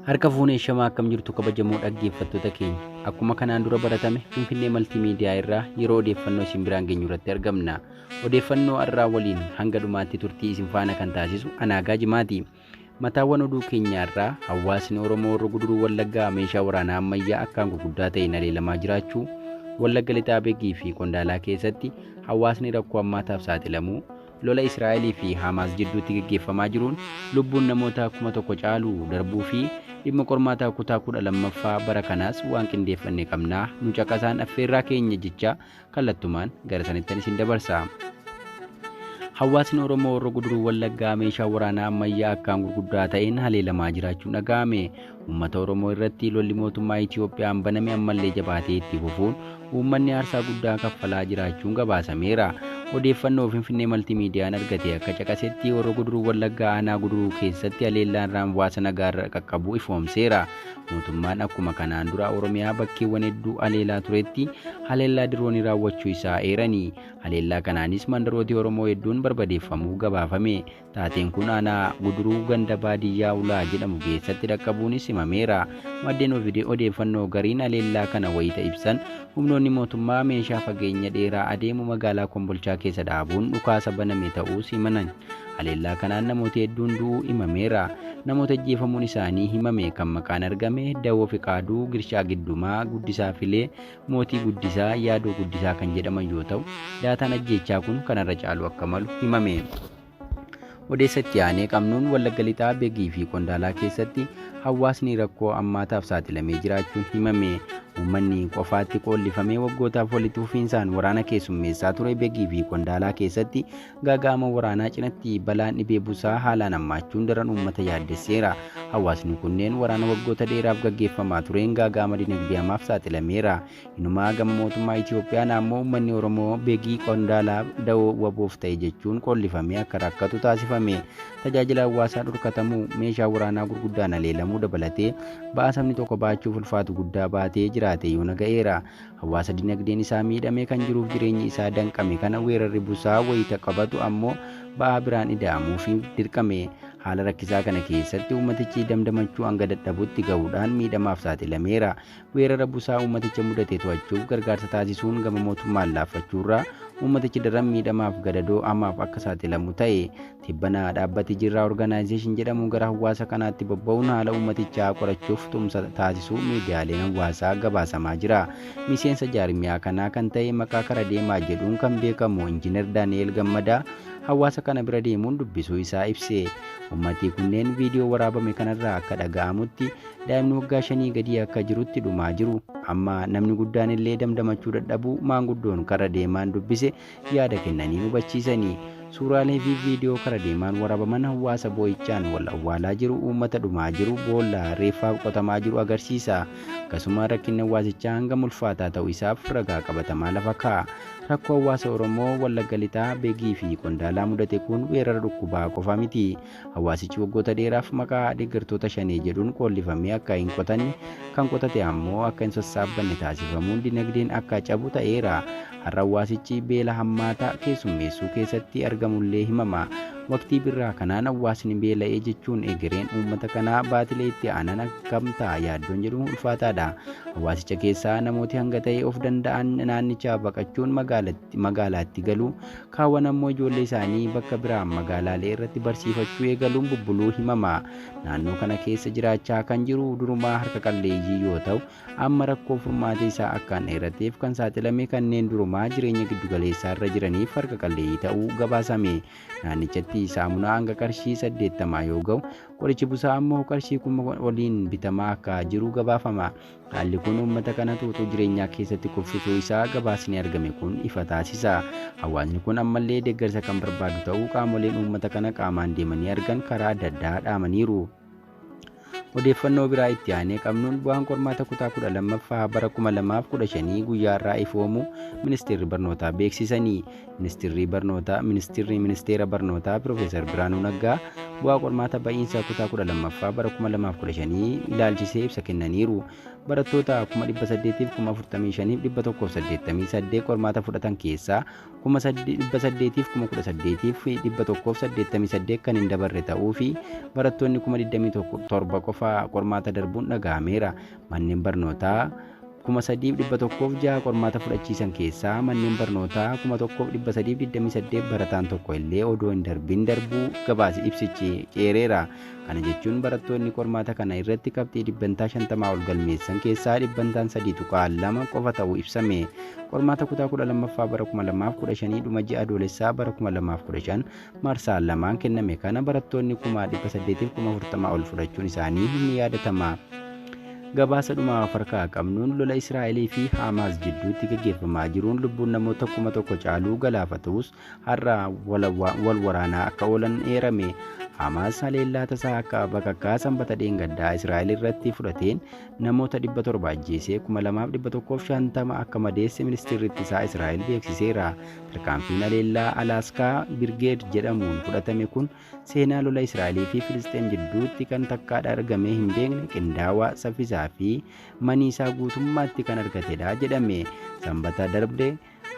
Harka fuunee shamaa akkam jirtu kabajamoo dhaggeeffattoota keenya. Akkuma kanaan dura baratame Finfinnee Maltiimiidiyaa irraa yeroo odeeffannoo isin biraan geenyu irratti argamna. Odeeffannoo har'aa waliin hanga dhumaatti turtii isin faana kan taasisu Anaagaa Jimaati. Mataawwan oduu keenyaa irraa hawaasni Oromoo Horroo Guduruu Wallaggaa meeshaa waraanaa ammayyaa akkaan gurguddaa ta'een haleelamaa jiraachuu, Wallagga Lixaa Beegii fi Qondaalaa keessatti hawaasni rakkoo hammaataaf saaxilamuu, lola Israa'elii fi Hamaas jidduutti gaggeeffamaa jiruun lubbuun namoota 1,000 caalu darbuu fi dhimma qormaataa kutaa 12ffaa bara kanaas waan qindeeffannee qabnaa nu caqasaan affeerraa keenya jecha kallattumaan gara sanittan isin dabarsa. Hawaasni Oromoo Horroo Guduruu Wallaggaa meeshaa waraanaa ammayyaa akkaan gurguddaa ta'een haleelamaa jiraachuun dhaga'ame. Uummata Oromoo irratti lolli mootummaa Itiyoophiyaan baname ammallee jabaatee itti fufuun uummanni aarsaa guddaa kaffalaa jiraachuun gabaasameera. Odeeffannoo Finfinnee Maltiimiidiyaan argate akka caqasetti Horroo Guduruu Wallaggaa aanaa Guduruu keessatti haleellaan raamwaasa nagaarra qaqqabuu ifoomseera. Mootummaan akkuma kanaan dura Oromiyaa bakkeewwan hedduu haleelaa turetti haleellaa diroonii raawwachuu isaa eerani. Haleellaa kanaanis mandarooti Oromoo hedduun barbadeeffamuu gabaafame. Taateen kun aanaa Guduruu ganda baadiyyaa Ulaa jedhamu keessatti dhaqqabuunis himameera. Maddeen odeeffannoo gariin haleellaa kana wayita ibsan humnoonni mootummaa meeshaa fageenya dheeraa adeemu magaalaa Kombolchaa keessa dhaabuun dhukaasa baname ta'uus himanan. Haleellaa kanaan namoota hedduun du'uu himameera. Namoota ajjeefamuun isaanii himame kan maqaan argame Dawoo Fiqaaduu, Girshaa Giddumaa, Guddisaa Filee, Mootii Guddisaa, Yaadoo Guddisaa kan jedhaman yoo ta'u, daataan ajjeechaa kun kanarra caalu akka malu himame. Odeessatti aanee qabnuun Wallagga Lixaa Beegii fi Qondaalaa keessatti hawaasni rakkoo hammaataaf saaxilamee jiraachuun himame. Uummanni qofaatti qollifamee waggootaaf walitti fufiinsaan waraana keessummeessaa ture Beegii fi Qondaalaa keessatti gaaga'ama waraanaa cinatti balaan dhibee busaa haalaan hammaachuun daran uummata yaaddesseera. Hawaasni kunneen waraana waggoota dheeraaf gaggeeffamaa tureen gaaga'ama dinagdee hamaaf saaxilameera. Inumaa gama mootummaa Itiyoophiyaan ammoo uummanni Oromoo Beegii Qondaalaa da'oo waboof ta'e jechuun qollifamee akka rakkatu taasifame. Tajaajila hawaasaa dhorkatamuu, meeshaa waraanaa gurguddaan haleelamuu dabalatee ba'aa sabni tokko baachuuf ulfaatu guddaa baatee jiraate yoo naga'eera. Hawaasa dinagdeen isaa miidhamee kan jiruuf jireenyi isaa danqame kana weerarri busaa wayita qabatu ammoo ba'aa biraan ida'amuuf dirqame. Haala rakkisaa kana keessatti uummatichi damdamachuu hanga dadhabutti ga'uudhaan miidhamaaf saaxilameera. Weerara busaa uummaticha mudate to'achuuf gargaarsa taasisuun gama mootummaan laaffachuurraa uummatichi daran miidhamaaf gadadoo hamaaf akka saaxilamu ta'e. Tibbana dhaabbati Jirraa Organaayizeeshin jedhamu gara hawaasa kanaatti bobba'uun haala uummatichaa qorachuuf tumsa taasisuu miidiyaaleen hawaasaa gabaasamaa jira. Miseensa jaarmiyaa kanaa kan ta'e maqaa kara deemaa jedhuun kan beekamu Injiinar Daani'eel Gammadaa hawaasa kana bira deemuun dubbisuu isaa ibse. Uummatni kunneen viidiyoo waraabame kanarraa akka dhaga'amutti daa'imni waggaa 5 gadii akka jirutti dhumaa jiru. Amma namni guddaan illee damdamachuu dadhabuu maanguddoon kara deemaan dubbise yaada kennanii hubachiisanii. Suuraalee fi viidiyoo kara deemaan waraabaman hawaasa boo'ichaan wal awwaalaa jiru, uummata dhumaa jiru, boolla reeffaaf qotamaa jiru agarsiisa. Akkasuma rakkinni hawaasichaa hangam ulfaataa ta'uu isaaf ragaa qabatamaa lafa kaa'a. Rakkoo hawaasa Oromoo Wallagga Lixaa Beegii fi Qondaalaa mudate kun weerara dhukkubaa qofa miti. Hawaasichi waggoota dheeraaf maqaa deeggartoota shanee jedhuun qollifamee akka hin qotanne, kan qotate ammoo akka hin sassaabbanne taasifamuun dinagdeen akka cabu ta'eera. Har'a hawaasichi beela hammaataa keessummeessuu keessatti argamullee himama. Waqtii birraa kanaan hawaasni beela'ee jechuun egereen uummata kanaa baatilee itti aanan akkam ta'a yaaddoon jedhu ulfaataadha. Hawaasicha keessaa namooti hanga ta'e of danda'an naannichaa baqachuun magaalaatti galu, kaawwan ammoo ijoollee isaanii bakka biraan magaalaalee irratti barsiifachuu eegaluun bubbuluu himama. Naannoo kana keessa jiraachaa kan jiru durumaa harka qalleeyyii yoo ta'u, amma rakkoo furmaata isaa akkaan dheerateef kan saaxilame kanneen durumaa jireenya giddugaleessaa irra jiraniif harka qalleeyyii ta'uu gabaasame. Naannichatti saamunaa hanga qarshii 80 yoo ga'u, qorichi busaa ammoo qarshii 1000 waliin bitamaa akka jiru gabaafama. Haalli kun uummata kana tuutuu jireenyaa keessatti kuffisuu isaa gabaasni argame kun ifa taasisa. Hawaasni kun ammallee deeggarsa kan barbaadu ta'uu qaamoleen uummata kana qaamaan deemanii argan karaa adda addaa dhaamaniiru. Odeeffannoo biraa itti aanee qabnuun bu'aan qormaata kutaa 12ffaa bara 2015 guyyaa irraa ifoomu ministeerri barnootaa beeksisanii. Ministeera barnootaa Piroofeesar Biraanuu Naggaa bu'aa qormaata ba'iinsa kutaa 12ffaa bara 2015 ilaalchisee ibsa kennaniiru. Barattoota 845,188 qormaata fudhatan keessaa 818,188 kan hin dabarre ta'uu fi barattoonni 21,700 qofaa qormaata darbuun dhaga'ameera. Manneen barnootaa 3,106 qormaata fudhachiisan keessaa manneen barnootaa 1,328 barataan tokko illee odoo hin darbin darbuu gabaasi ibsichi qeereera. Kana jechuun barattoonni qormaata kana irratti qabxii 50% ol galmeessan keessaa 3.2 qofa ta'uu ibsame. Qormaata kutaa 12ffaa bara 2015 dhuma ji'a adoolessaa bara 2015 marsaan lamaan kenname kana barattoonni 840 ol fudhachuun isaanii ni yaadatama. Gabaasa dhumaa farkaa qabnuun lola Israa'elii fi Hamaas jidduutti gaggeeffamaa jiruun lubbuun namoota 1,000 caaluu galaafatus har'a wal waraanaa akka oolan eerame. Hamaas haleellaa tasaa akka bakakkaa sanbata dheengaddaa Israa'el irratti fudhateen namoota 700 ajjeesee 2,150 akka madeesse ministeerri ittisaa Israa'el beeksiseera. Tarkaanfiin haleellaa Alaaskaa Birgeed jedhamuun fudhatame kun seenaa lola Israa'elii fi Filisxeem jidduutti kan takkaadha argamee hin beekne qindaawaa saffisaa fi maniisaa guutummaatti kan argatedha jedhame. Sanbata darbe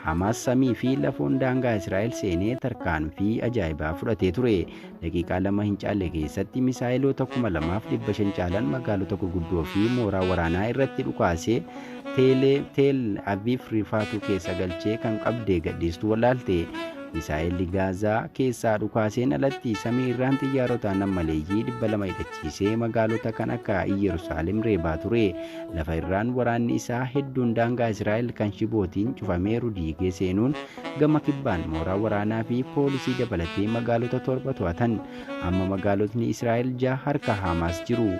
Hamaas samii fi lafoon daangaa Israa'el seenee tarkaanfii ajaa'ibaa fudhatee ture. Daqiiqaa lama hin caalle keessatti misaa'ilota 2,500 caalan magaalota gurguddoo fi mooraa waraanaa irratti dhukaasee Teel Aviv rifaatu keessa galchee kan qabdee gadhiistu walaalte. Misaa'illi Gaazaa keessaa dhukaaseen alatti samii irraan xiyyaarotaan nammaleeyyii 200 hidhachiisee magaalota kan akka Yerusaalem reebaa ture. Lafa irraan waraanni isaa hedduun daangaa Israa'el kan shibootiin cufameeru diigee seenuun gama kibbaan mooraa waraanaa fi poolisii dabalatee magaalota 7 to'atan. Amma magaalotni Israa'el 6 harka Hamaas jiru.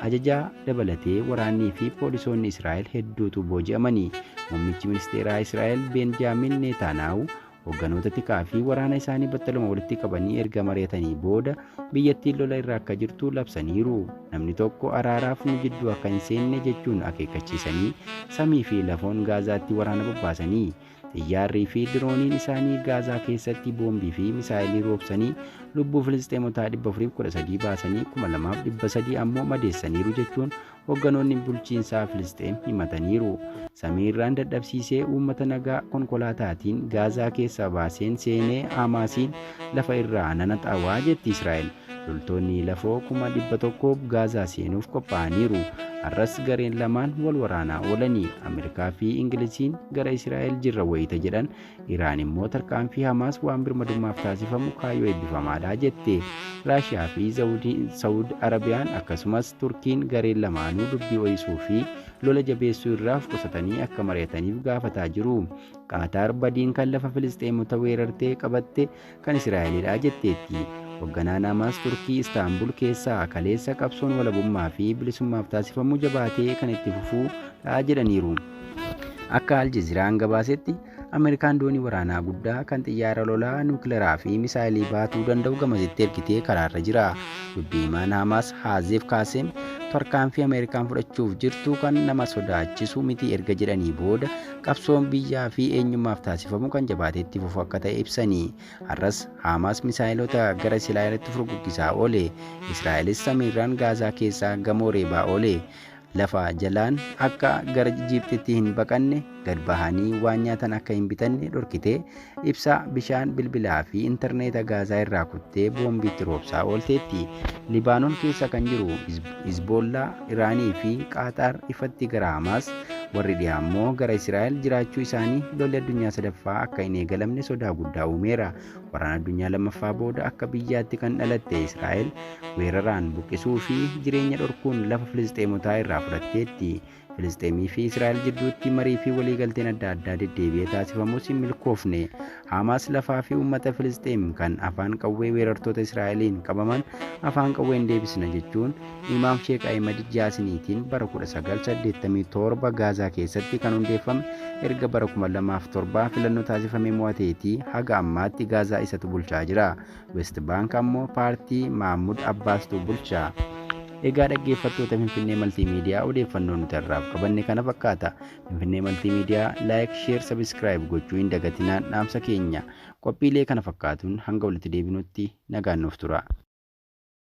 Ajajaa dabalatee waraannii fi poolisoonni Israa'el hedduutu booji'amanii. Muummichi ministeeraa Israa'el Benjaamin Netanyaahuu hogganoota tikaa fi waraana isaanii battaluma walitti qabanii erga mari'atanii booda biyyattiin lola irra akka jirtu labsaniiru. Namni tokko araaraaf nu jidduu akka hin seenne jechuun akeekkachiisanii samii fi lafoon Gaazaatti waraana bobbaasanii. Xiyyaarrii fi dirooniin isaanii Gaazaa keessatti boombii fi misaa'ilii roobsanii lubbuu Filisxeemotaa 413 baasanii 2,300 ammoo madeessaniiru jechuun hogganoonni bulchiinsaa Filisxeem himataniiru. Samii irraan dadhabsiisee uummata nagaa konkolaataatiin Gaazaa keessaa baaseen seenee Hamaasiin lafa irraa nanaxaawaa jetti Israa'el. Loltoonni lafoo 100,000 Gaazaa seenuuf qophaa'aniiru. Har'as gareen lamaan wal waraanaa oolanii Ameerikaa fi Ingiliziin gara Israa'el jirra wayita jedhan Iraan immoo tarkaanfii Hamaas waan birmadummaaf taasifamu kaayyoo eebbifamaadha jette. Raashiyaa fi Saawud Arabiyaan akkasumas Turkiin gareen lamaanuu dubbii ho'isuu fi lola jabeessuu irraa qusatanii akka mari'ataniif gaafataa jiru. Qaataar badiin kan lafa Filisxeemota weerartee qabatte kan Israa'elidha jetteetti. Hoogganaan Hamaas Turkii Istaanbul keessaa kaleessa qabsoon walabummaa fi bilisummaaf taasifamu jabaatee kan itti fufuudha jedhaniiru. Akka Aljazeeraan gabaasetti Ameerikaan doonii waraanaa guddaa kan xiyyaara lolaa nuukileeraa fi misaayilii baatuu danda'u gamasitti ergitee karaarra jira. Dubbii himaan Hamaas Haazeef Kaaseem tarkaanfii Ameerikaan fudhachuuf jirtu kan nama sodaachisu miti erga jedhanii booda qabsoon biyyaa fi eenyummaaf taasifamu kan jabaateetti fufu akka ta'e ibsanii. Har'as Hamaas misaayilota gara Israa'elitti furguggisaa oole. Israa'elis samiirraan Gaazaa keessaa gamoo reebaa oole. Lafa jalaan akka gara Ijiptitti hin baqanne gad bahanii waan nyaatan akka hin bitanne dhorkitee ibsaa bishaan bilbilaa fi intarneeta Gaazaa irraa kuttee boombiitti roobsaa oolteetti. Libaanoon keessa kan jiru Hizbollaa, Iraanii fi Qaataar ifatti gara Hamaas warri dhiyaa immoo gara Israa'el jiraachuu isaanii lolli addunyaa sadaffaa akka hin eegalamne sodaa guddaa uumeera. Waraana addunyaa lammaffaa booda akka biyyaatti kan dhalatte Israa'el weeraraan buqqisuu fi jireenya dhorkuun lafa Filisxeemotaa irraa fudhatteetti. Filisxeemii fi Israa'el jidduutti marii fi waliigalteen adda addaa deddeebi'ee taasifamus hin milkoofne. Hamaas lafaa fi uummata Filisxeem kan afaan qawwee weerartoota Israa'eliin qabaman afaan qawween deebisna jechuun Imaam Sheek Ahmed Jaasiniitiin bara 1987 Gaazaa keessatti kan hundeeffame erga bara 2007 filannoo taasifamee mo'ateetii haga ammaatti Gaazaa isatu bulchaa jira. West Bank ammoo paartii Mahmud Abbaastu bulchaa. Egaa dhaggeeffattoota Finfinnee Maltiimiidiyaa odeeffannoo nuti irraaf qabanne kana fakkaata. Finfinnee Maltiimiidiyaa laayik, sheer, sabiskiraayib gochuu hin dagatinaa dhaamsa keenya. Qophiilee kana fakkaatuun hanga walitti deebinutti nagaan nuuf tura.